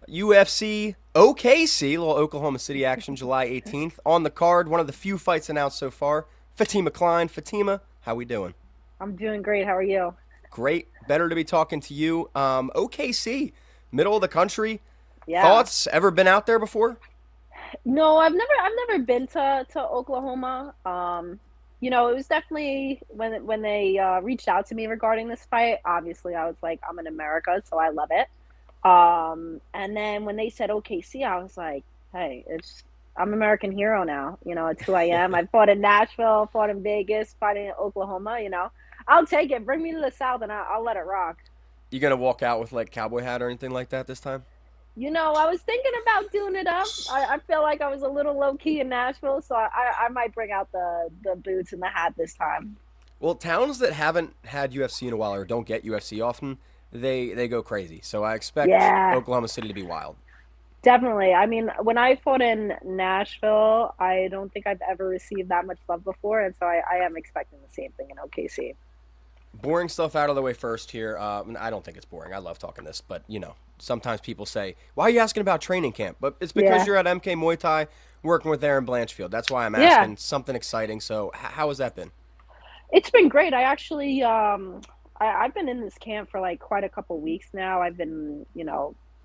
UFC OKC, little Oklahoma City action, July 18th. On the card, one of the few fights announced so far. Fatima Kline. Fatima, how we doing? I'm doing great. How are you? Great. Better to be talking to you. OKC, middle of the country. Yeah. Thoughts? Ever been out there before? No, I've never been to Oklahoma. It was definitely when they reached out to me regarding this fight. Obviously, I was like, I'm in America, so I love it. And then when they said OKC, I was like, hey, it's I'm American hero now. It's who I am. I fought in Nashville, fought in Vegas, fighting in Oklahoma. I'll take it. Bring me to the South, and I'll let it rock. You gonna walk out with like cowboy hat or anything like that this time? I was thinking about doing it up. I feel like I was a little low key in Nashville, so I might bring out the boots and the hat this time. Well, towns that haven't had UFC in a while or don't get UFC often, they go crazy. So I expect Yeah, Oklahoma City to be wild. definitely. I mean, when I fought in Nashville, I don't think I've ever received that much love before, and so I am expecting the same thing in OKC. Boring stuff out of the way first here. And I don't think it's boring. I love talking this, but sometimes people say, "Why are you asking about training camp?" But it's because Yeah, you're at MK Muay Thai working with Erin Blanchfield. That's why I'm yeah. asking. Something exciting. So how has that been? It's been great. I actually I've been in this camp for like quite a couple weeks now. I've been,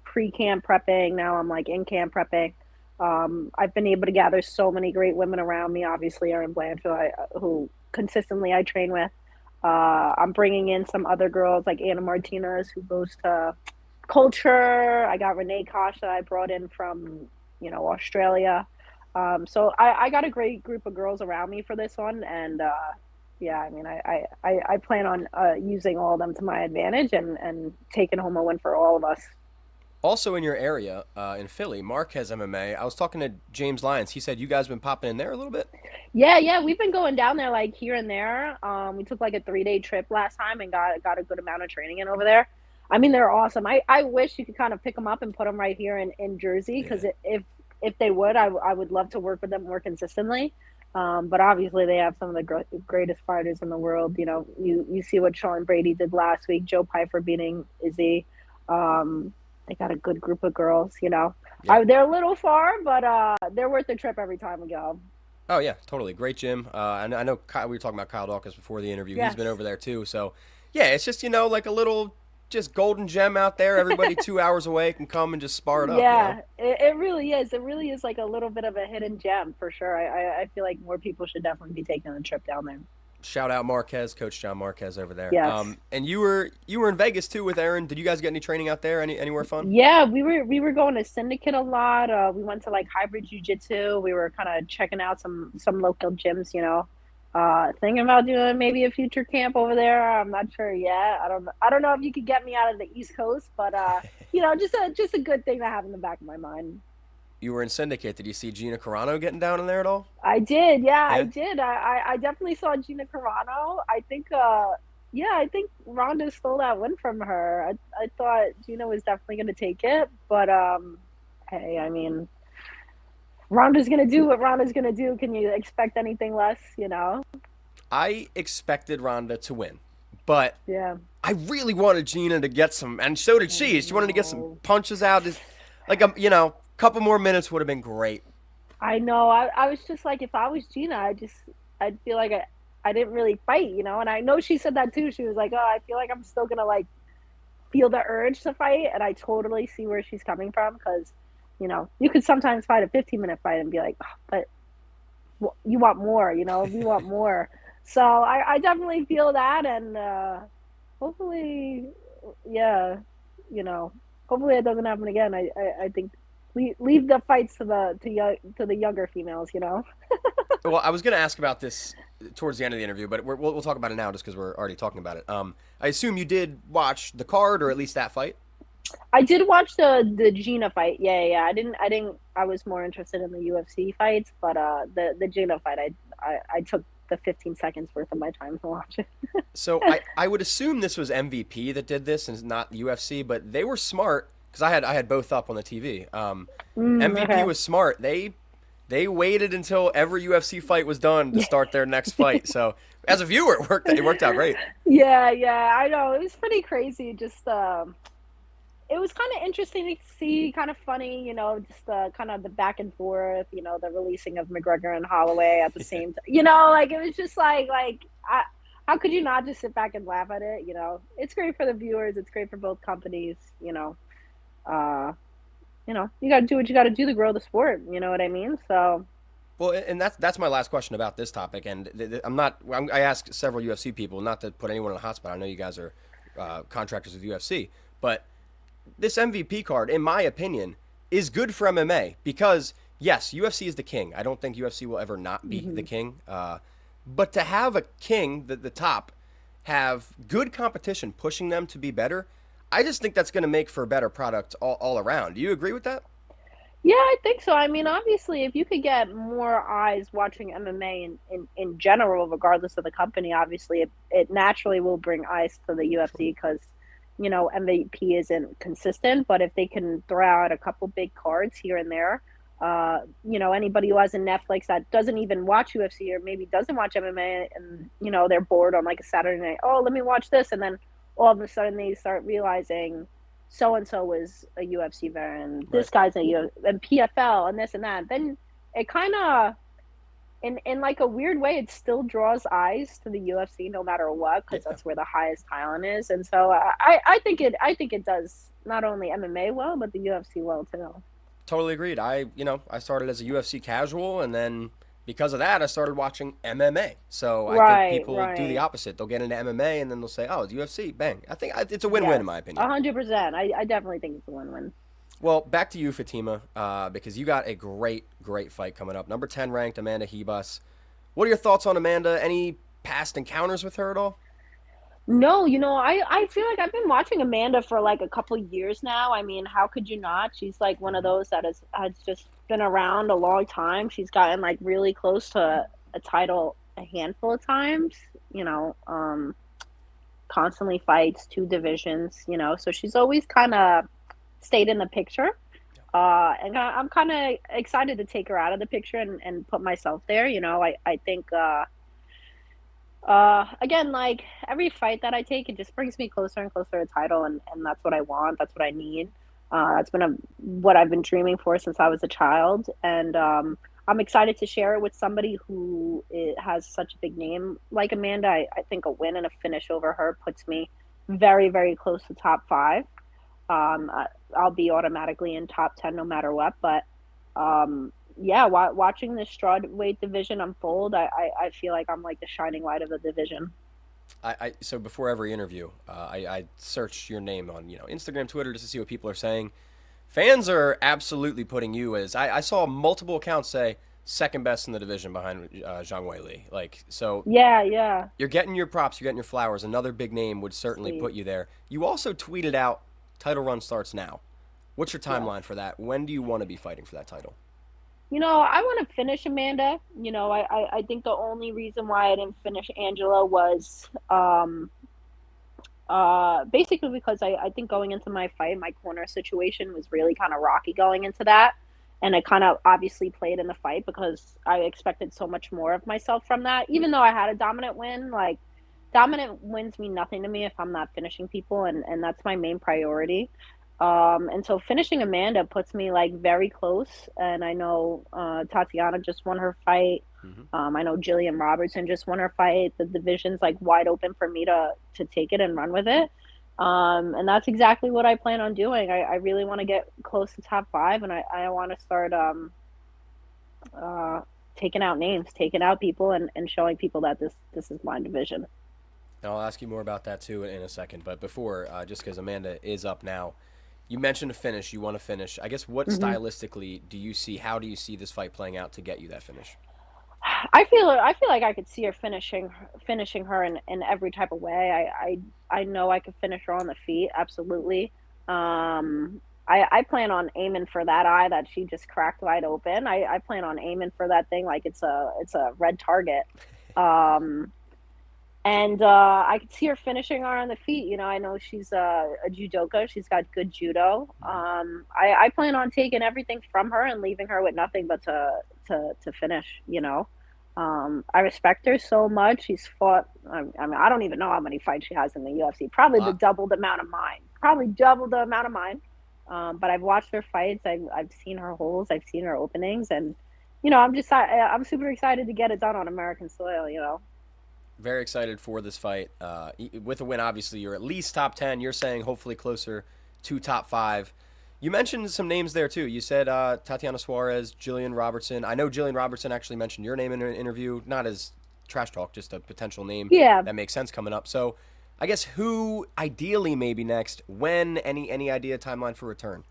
pre-camp prepping. Now I'm like in camp prepping. I've been able to gather so many great women around me. Obviously, Erin Blanchfield, who consistently I train with. I'm bringing in some other girls like Anna Martinez, who goes to Culture. I got Renee Kasha I brought in from, Australia. So I got a great group of girls around me for this one, and yeah, I mean, I plan on using all of them to my advantage and taking home a win for all of us. Also in your area, in Philly, Marquez MMA. I was talking to James Lyons. He said you guys been popping in there a little bit. Yeah, yeah, we've been going down there like here and there. We took like a 3 day trip last time and got a good amount of training in over there. I mean, they're awesome. I wish you could kind of pick them up and put them right here in Jersey because Yeah. if they would, I would love to work with them more consistently. But obviously, they have some of the greatest fighters in the world. You see what Sean Brady did last week, Joe Piper beating Izzy. Um, they got a good group of girls. Yeah. They're a little far, but they're worth the trip every time we go. Oh yeah, totally. Great gym. I know Kyle, we were talking about Kyle Dawkins before the interview. He's been Yes. over there too. So yeah, it's just like a little just golden gem out there. Everybody 2 hours away can come and just spar it up. Yeah, it really is. It really is like a little bit of a hidden gem for sure. I feel like more people should definitely be taking a trip down there. Shout out Marquez, Coach John Marquez over there. Yes. And you were in Vegas too with Aaron. Did you guys get any training out there? Anywhere fun? Yeah, we were going to Syndicate a lot. We went to like hybrid jujitsu. We were kind of checking out some local gyms. Thinking about doing maybe a future camp over there. I'm not sure yet. I don't know if you could get me out of the East Coast, but just a good thing to have in the back of my mind. You were in Syndicate. Did you see Gina Carano getting down in there at all? I did, yeah, I Yeah. did. I definitely saw Gina Carano. I think, yeah, I think Ronda stole that win from her. I thought Gina was definitely going to take it, but hey, I mean, Ronda's going to do what Ronda's going to do. Can you expect anything less? I expected Ronda to win, but Yeah, I really wanted Gina to get some, and so did I she. She wanted to get some know. punches out. Just like couple more minutes would have been great. I know. I was just like, if I was Gina, I'd feel like I didn't really fight. And I know she said that too. She was like, oh, I feel like I'm still gonna like feel the urge to fight, and I totally see where she's coming from because, you could sometimes fight a 15-minute fight and be like, oh, but you want more, you want more. So I definitely feel that, and hopefully, yeah, you know, hopefully it doesn't happen again. I think leave the fights to the younger females. Well, I was going to ask about this towards the end of the interview, but we'll talk about it now just because we're already talking about it. I assume you did watch the card or at least that fight. I did watch the Gina fight. Yeah, yeah. I didn't. I was more interested in the UFC fights, but the Gina fight, I took the 15 seconds worth of my time to watch it. So I would assume this was MVP that did this and not UFC, but they were smart because I had both up on the TV. MVP Okay. was smart. They waited until every UFC fight was done to start their next fight. So as a viewer, it worked out great. Yeah, yeah. I know it was pretty crazy. Just it was kind of interesting to see, kind of funny, just the kind of the back and forth, the releasing of McGregor and Holloway at the same time. Like it was just how could you not just sit back and laugh at it? It's great for the viewers. It's great for both companies. Uh, you got to do what you got to do to grow the sport. You know what I mean? So. Well, and that's my last question about this topic. And I asked several UFC people, not to put anyone on a hot spot. I know you guys are contractors with UFC, but this MVP card, in my opinion, is good for MMA because yes, UFC is the king. I don't think UFC will ever not be the king. But to have a king, the top, have good competition pushing them to be better, I just think that's going to make for a better product all around. Do you agree with that? Yeah, I think so. I mean, obviously, if you could get more eyes watching MMA in general, regardless of the company, obviously, it naturally will bring eyes to the UFC because, MVP isn't consistent. But if they can throw out a couple big cards here and there, anybody who has a Netflix that doesn't even watch UFC or maybe doesn't watch MMA and, they're bored on like a Saturday night, oh, let me watch this. And then all of a sudden they start realizing so and so was a UFC veteran. This Right. guy's and PFL and this and that. Then it kind of, in like a weird way, it still draws eyes to the UFC no matter what because Yeah. that's where the highest talent is. And so I think it does not only MMA well but the UFC well too. Totally agreed. I started as a UFC casual, and then because of that, I started watching MMA. So I think Right, people do the right. opposite. They'll get into MMA, and then they'll say, "Oh, it's UFC, bang!" It's a win-win in Yes, my opinion. 100%. I definitely think it's a win-win. Well, back to you, Fatima, because you got a great, great fight coming up. Number 10 ranked Amanda Ribas. What are your thoughts on Amanda? Any past encounters with her at all? No, I feel like I've been watching Amanda for like a couple years now. I mean, how could you not? She's like one of Hmm. those that has just been around a long time. She's gotten like really close to a title a handful of times, constantly fights two divisions, so she's always kind of stayed in the picture. And I'm kind of excited to take her out of the picture and put myself there. I think again, like every fight that I take, it just brings me closer and closer to title, and that's what I want. That's what I need. That's been what I've been dreaming for since I was a child, and I'm excited to share it with somebody who has such a big name like Amanda. I think a win and a finish over her puts me very, very close to top five. I'll be automatically in top 10 no matter what. But yeah, watching this strawweight division unfold, I feel like I'm like the shining light of the division. So before every interview, I search your name on Instagram, Twitter, just to see what people are saying. Fans are absolutely putting you as I saw multiple accounts say second best in the division behind Zhang Weili. Like so, Yeah, yeah, you're getting your props, you're getting your flowers. Another big name would certainly sweet. put you there. You also tweeted out, "Title run starts now." What's your Yes. timeline for that? When do you want to be fighting for that title? I want to finish Amanda. I think the only reason why I didn't finish Angela was basically because I think going into my fight, my corner situation was really kind of rocky going into that. And it kind of obviously played in the fight because I expected so much more of myself from that. Even though I had a dominant win, like dominant wins mean nothing to me if I'm not finishing people, and that's my main priority. And so finishing Amanda puts me like very close. And I know Tatiana just won her fight. Hmm. I know Gillian Robertson just won her fight. The division's like wide open for me to take it and run with it. And that's exactly what I plan on doing. I really want to get close to top five, and I want to start uh, taking out names, taking out people, and showing people that this is my division. And I'll ask you more about that too in a second. But before, just because Amanda is up now, you mentioned a finish. You want to finish. I guess what Hmm. stylistically do you see? How do you see this fight playing out to get you that finish? I feel like I could see her finishing her in every type of way. I know I could finish her on the feet, absolutely. I plan on aiming for that eye that she just cracked wide open. I plan on aiming for that thing like it's a red target. Um, and I could see her finishing her on the feet. I know she's a judoka. She's got good judo. Hmm. I plan on taking everything from her and leaving her with nothing but to finish. I respect her so much. She's fought. I mean, I don't even know how many fights she has in the UFC. Probably the Lot. doubled amount of mine. probably double the amount of mine. But I've watched her fights. I've seen her holes. I've seen her openings, and I'm super excited to get it done on American soil. Very excited for this fight. With a win, obviously, you're at least top 10. You're saying hopefully closer to top 5. You mentioned some names there, too. You said Tatiana Suarez, Gillian Robertson. I know Gillian Robertson actually mentioned your name in an interview, not as trash talk, just a potential name Yeah. that makes sense coming up. So I guess who ideally maybe next, when, any idea timeline for return?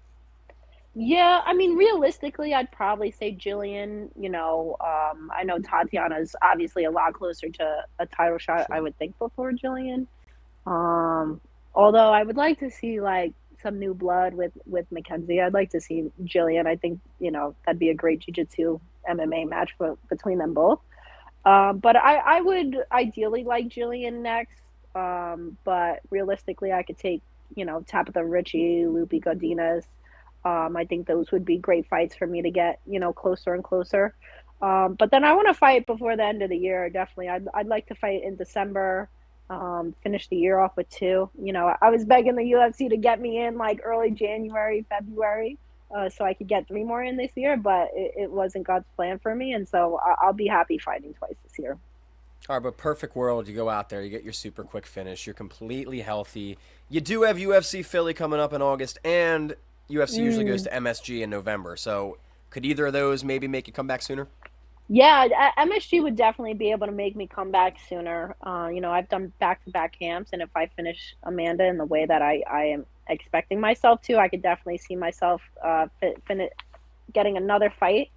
Yeah, I mean, realistically, I'd probably say Jillian. I know Tatiana's obviously a lot closer to a title shot, I Sure. would think, before Jillian. Um, Although I would like to see like some new blood with Mackenzie. I'd like to see Jillian. I think that'd be a great jiu-jitsu MMA match between them both. But I would ideally like Jillian next. But realistically, I could take Tabitha Ritchie, Lupi Godinez. I think those would be great fights for me to get closer and closer. But then I want to fight before the end of the year. Definitely, I'd like to fight in December. Finish the year off with 2. I was begging the UFC to get me in like early January, February, so I could get 3 more in this year. But it wasn't God's plan for me, and so I'll be happy fighting twice this year. All right, but perfect world. You go out there, you get your super quick finish. You're completely healthy. You do have UFC Philly coming up in August, and UFC usually goes Mm. to MSG in November. So could either of those maybe make you come back sooner? Yeah, MSG would definitely be able to make me come back sooner. I've done back-to-back camps, and if I finish Amanda in the way that I am expecting myself to, I could definitely see myself getting another fight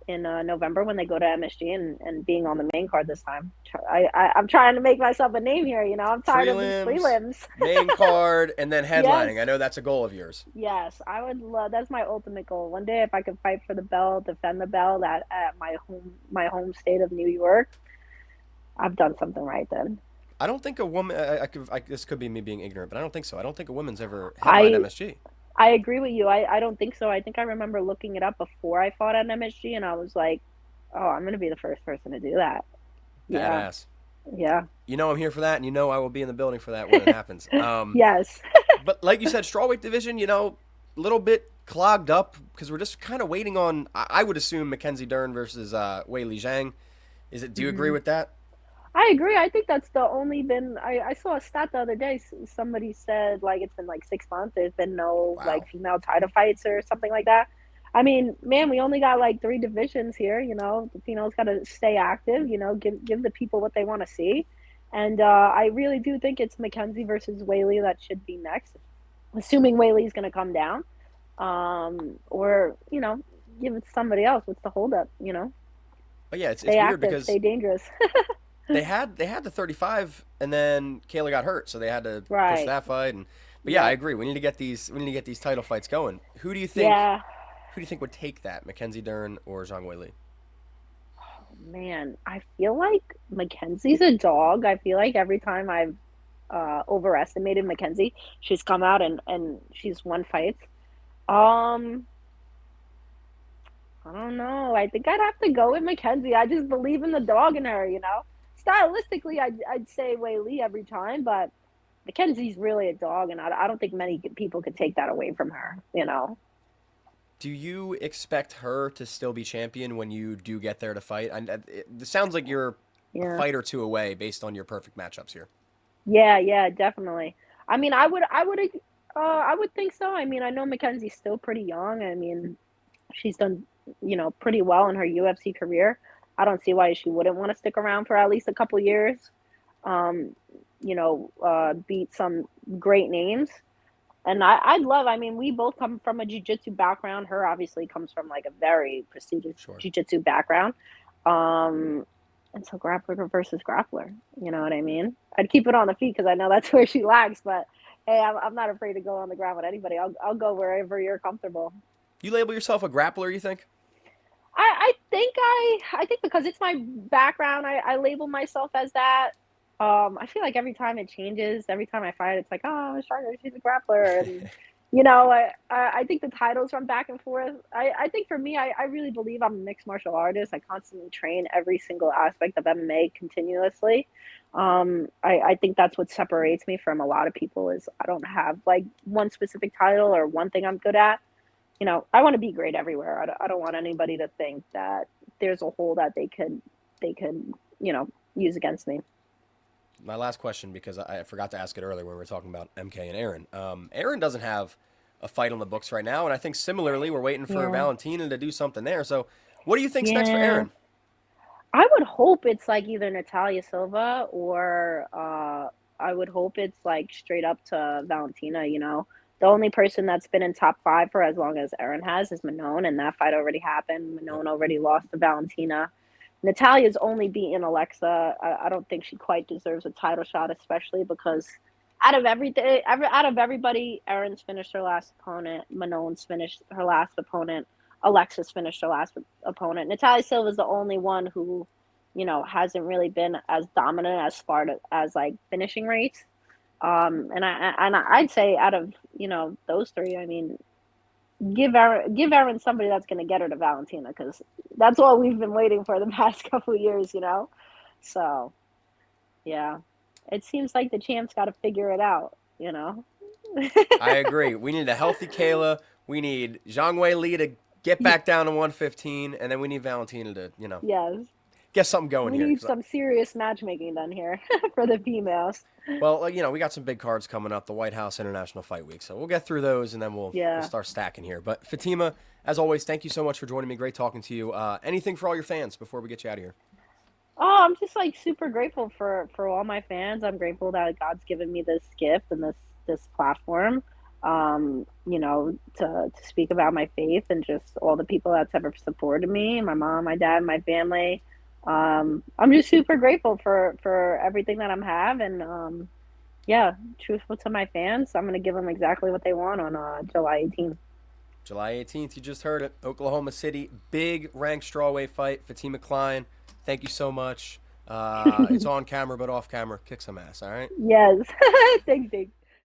in November when they go to MSG and being on the main card this time. I'm trying to make myself a name here. I'm tired of these Prelims, prelims. main card, and then Yes. headlining. I know that's a goal of yours. Yes, I would love. That's my ultimate goal. One day, if I could fight for the belt, defend the belt at my home state of New York, I've done something right then. I don't think a woman. This could be me being ignorant, but I don't think so. I don't think a woman's ever headlined I MSG. I agree with you. I don't think so. I think I remember looking it up before I fought at MSG, and I was like, oh, I'm gonna be the first person to do that. Yeah, Badass. yeah, You know I'm here for that, and you know I will be in the building for that when it happens. yes, But like you said, strawweight division, a little bit clogged up because we're just kind of waiting on. I would assume Mackenzie Dern versus Weili Zhang. Is it? Do you agree hmm with that? I agree. I think that's the only been. I saw a stat the other day. Somebody said like it's been like 6 months. There's been no like Wow. female title fights or something like that. I mean, man, we only got like 3 divisions here. The females got to stay active. Give the people what they want to see. And I really do think it's Mackenzie versus Whaley that should be next, assuming Whaley's going to come down. Or give it to somebody else. What's the holdup? But yeah, it's Stay weird active, because stay dangerous. they had the 35 and then Kayla got hurt, so they had to push Right. that fight. And but yeah, I Yep. agree. We need to get these title fights going. Who do you think? Yeah. Who do you think would take that? Mackenzie Dern or Zhang Weili? Man, I feel like Mackenzie's a dog. I feel like every time I've overestimated Mackenzie, she's come out and she's won fights. Um, I don't know. I think I'd have to go with Mackenzie. I just believe in the dog in her. Stylistically, I'd say Wei Lee every time, but Mackenzie's really a dog, and I don't think many people could take that away from her. Do you expect her to still be champion when you do get there to fight? And it sounds like you're a Yeah. fight or two away based on your perfect matchups here. Yeah, yeah, definitely. I mean, I would think so. I mean, I know Mackenzie's still pretty young. I mean, she's done, pretty well in her UFC career. I don't see why she wouldn't want to stick around for at least a couple years. Um, beat some great names. And I'd love. I mean, we both come from a jiu-jitsu background. Her obviously comes from like a very prestigious Sure. jiu-jitsu background. Um, and so grappler versus grappler. You know what I mean? I'd keep it on the feet because I know that's where she lacks. But hey, I'm not afraid to go on the ground with anybody. I'll go wherever you're comfortable. You label yourself a grappler, you think? I think because it's my background, I label myself as that. I feel like every time it changes, every time I fight, it's like, oh, she's a grappler, and You know, I think the titles run back and forth. I think for me, I really believe I'm a mixed martial artist. I constantly train every single aspect of MMA continuously. I think that's what separates me from a lot of people is I don't have like one specific title or one thing I'm good at. You know, I want to be great everywhere. I don't want anybody to think that there's a hole that they could, you know, use against me. My last question, because I forgot to ask it earlier when we were talking about MK and Erin. Erin doesn't have a fight on the books right now, and I think similarly we're waiting for Yeah. Valentina to do something there. So, what do you think's next for Yeah. Erin? I would hope it's like either Natalia Silva or I would hope it's like straight up to Valentina, you know. The only person that's been in top five for as long as Erin has is Manon, and that fight already happened. Yep. Manon already lost to Valentina. Natalia's only beaten Alexa. I don't think she quite deserves a title shot, especially because out of everybody, Erin's finished her last opponent. Manon's finished her last opponent. Alexa's finished her last opponent. Natalia Silva's the only one who, you know, hasn't really been as dominant as far as like finishing rates. I'd say out of those three, I mean, give Erin somebody that's going to get her to Valentina because that's what we've been waiting for the past couple of years, you know. So yeah, it seems like the champ's got to figure it out, you know. I agree. We need a healthy Kayla. We need Zhang Weili to get back down to 115, and then we need Valentina to, Yes, get something going we here. need some serious matchmaking done here for the females. Well, we got some big cards coming up, the White House International Fight Week, so we'll get through those, and then we'll Yeah. start stacking here. But Fatima, as always, thank you so much for joining me. Great talking to you. Anything for all your fans before we get you out of here? Oh, I'm just like super grateful for all my fans. I'm grateful that God's given me this gift and this platform. To speak about my faith and just all the people that's ever supported me, my mom, my dad, my family. I'm just super grateful for everything that I'm have and yeah, truthful to my fans. I'm gonna give them exactly what they want on July 18th. July 18th, you just heard it. Oklahoma City, big ranked strawweight fight. Fatima Kline, thank you so much. It's on camera, but off camera. Kick some ass, all right? Yes. Thanks, Dave.